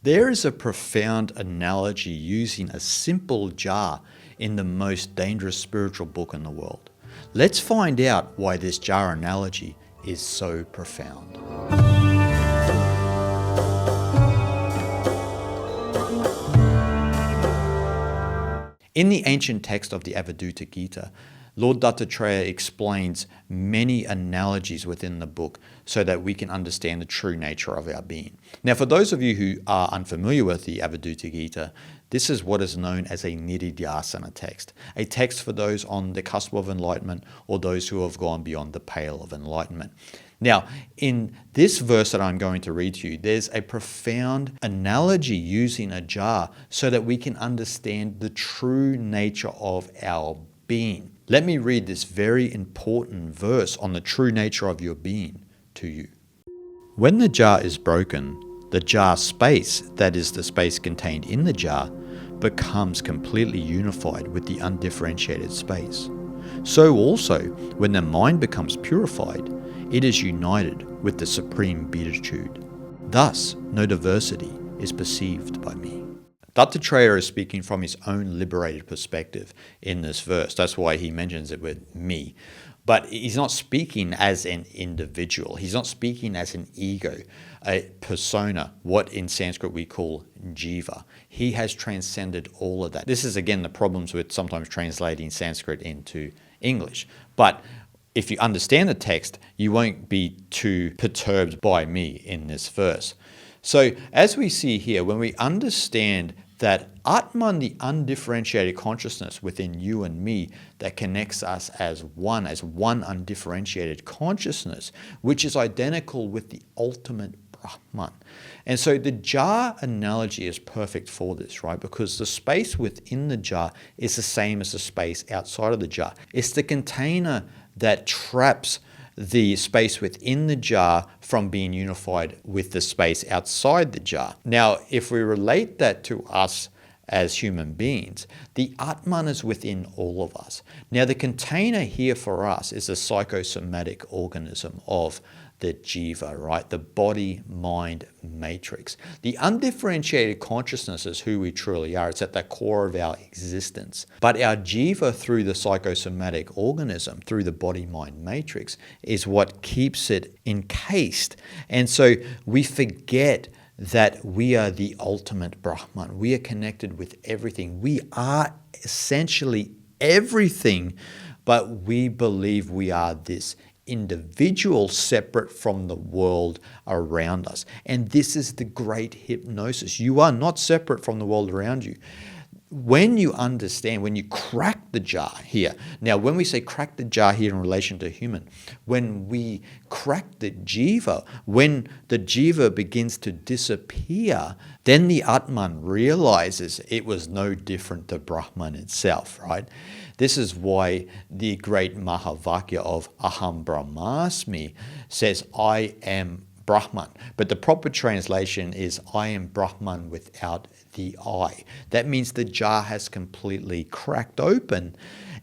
There is a profound analogy using a simple jar in the most dangerous spiritual book in the world. Let's find out why this jar analogy is so profound. In the ancient text of the Avadhuta Gita, Lord Dattatreya explains many analogies within the book so that we can understand the true nature of our being. Now, for those of you who are unfamiliar with the Avadhuta Gita, this is what is known as a Nididhyasana text, a text for those on the cusp of enlightenment or those who have gone beyond the pale of enlightenment. Now, in this verse that I'm going to read to you, there's a profound analogy using a jar so that we can understand the true nature of our being. Let me read this very important verse on the true nature of your being to you. When the jar is broken, the jar space, that is the space contained in the jar, becomes completely unified with the undifferentiated space. So also, when the mind becomes purified, it is united with the supreme beatitude. Thus, no diversity is perceived by me. Dattatreya is speaking from his own liberated perspective in this verse. That's why he mentions it with me. But he's not speaking as an individual. He's not speaking as an ego, a persona, what in Sanskrit we call jiva. He has transcended all of that. This is, again, the problems with sometimes translating Sanskrit into English. But if you understand the text, you won't be too perturbed by me in this verse. So as we see here, when we understand that Atman, the undifferentiated consciousness within you and me that connects us as one undifferentiated consciousness, which is identical with the ultimate Brahman. And so the jar analogy is perfect for this, right? Because the space within the jar is the same as the space outside of the jar. It's the container that traps the space within the jar from being unified with the space outside the jar. Now, if we relate that to us as human beings, the Atman is within all of us. Now, the container here for us is a psychosomatic organism of the jiva, right? The body-mind matrix. The undifferentiated consciousness is who we truly are. It's at the core of our existence. But our jiva, through the psychosomatic organism, through the body-mind matrix, is what keeps it encased. And so we forget that we are the ultimate Brahman. We are connected with everything. We are essentially everything, but we believe we are this individual separate from the world around us. And this is the great hypnosis. You are not separate from the world around you. When you understand, when you crack the jar here, now when we say crack the jar here in relation to human, when we crack the jiva, when the jiva begins to disappear, then the Atman realizes it was no different to Brahman itself, right? This is why the great Mahavakya of Aham Brahmasmi says, I am Brahman. But the proper translation is, I am Brahman without the I. That means the jar has completely cracked open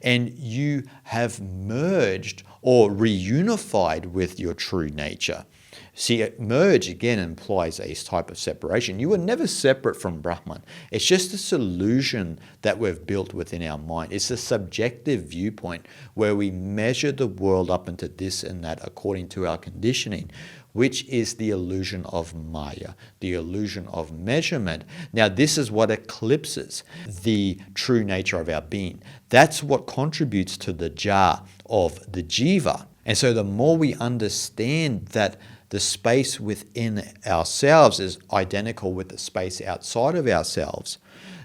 and you have merged or reunified with your true nature. See, merge again implies a type of separation. You were never separate from Brahman. It's just this illusion that we've built within our mind. It's a subjective viewpoint where we measure the world up into this and that according to our conditioning, which is the illusion of Maya, the illusion of measurement. Now, this is what eclipses the true nature of our being. That's what contributes to the jar of the jiva. And so the more we understand that the space within ourselves is identical with the space outside of ourselves,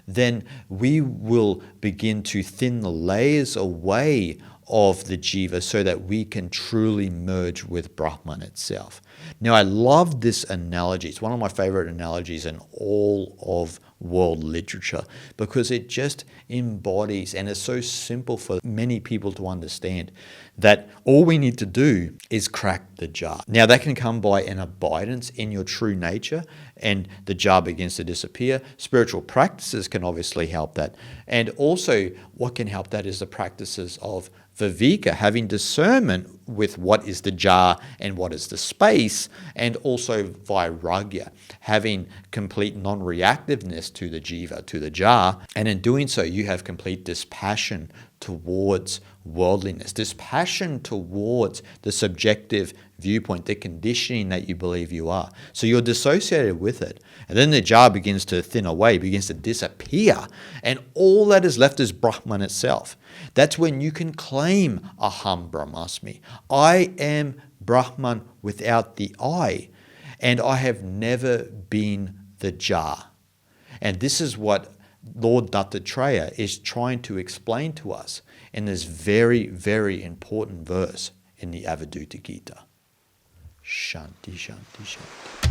then we will begin to thin the layers away of the jiva so that we can truly merge with Brahman itself. Now, I love this analogy. It's one of my favorite analogies in all of world literature because it just embodies, and it's so simple for many people to understand, that all we need to do is crack the jar. Now, that can come by an abidance in your true nature, and the jar begins to disappear. Spiritual practices can obviously help that. And also, what can help that is the practices of viveka, having discernment with what is the jar and what is the space, and also vairagya, having complete non-reactiveness to the jiva, to the jar. And in doing so, you have complete dispassion towards worldliness, dispassion towards the subjective viewpoint, the conditioning that you believe you are. So you're dissociated with it. And then the jar begins to thin away, begins to disappear, and all that is left is Brahman itself. That's when you can claim Aham Brahmasmi. I am Brahman without the I, and I have never been the jar. And this is what Lord Dattatreya is trying to explain to us in this very, very important verse in the Avadhuta Gita. Shanti, Shanti, Shanti.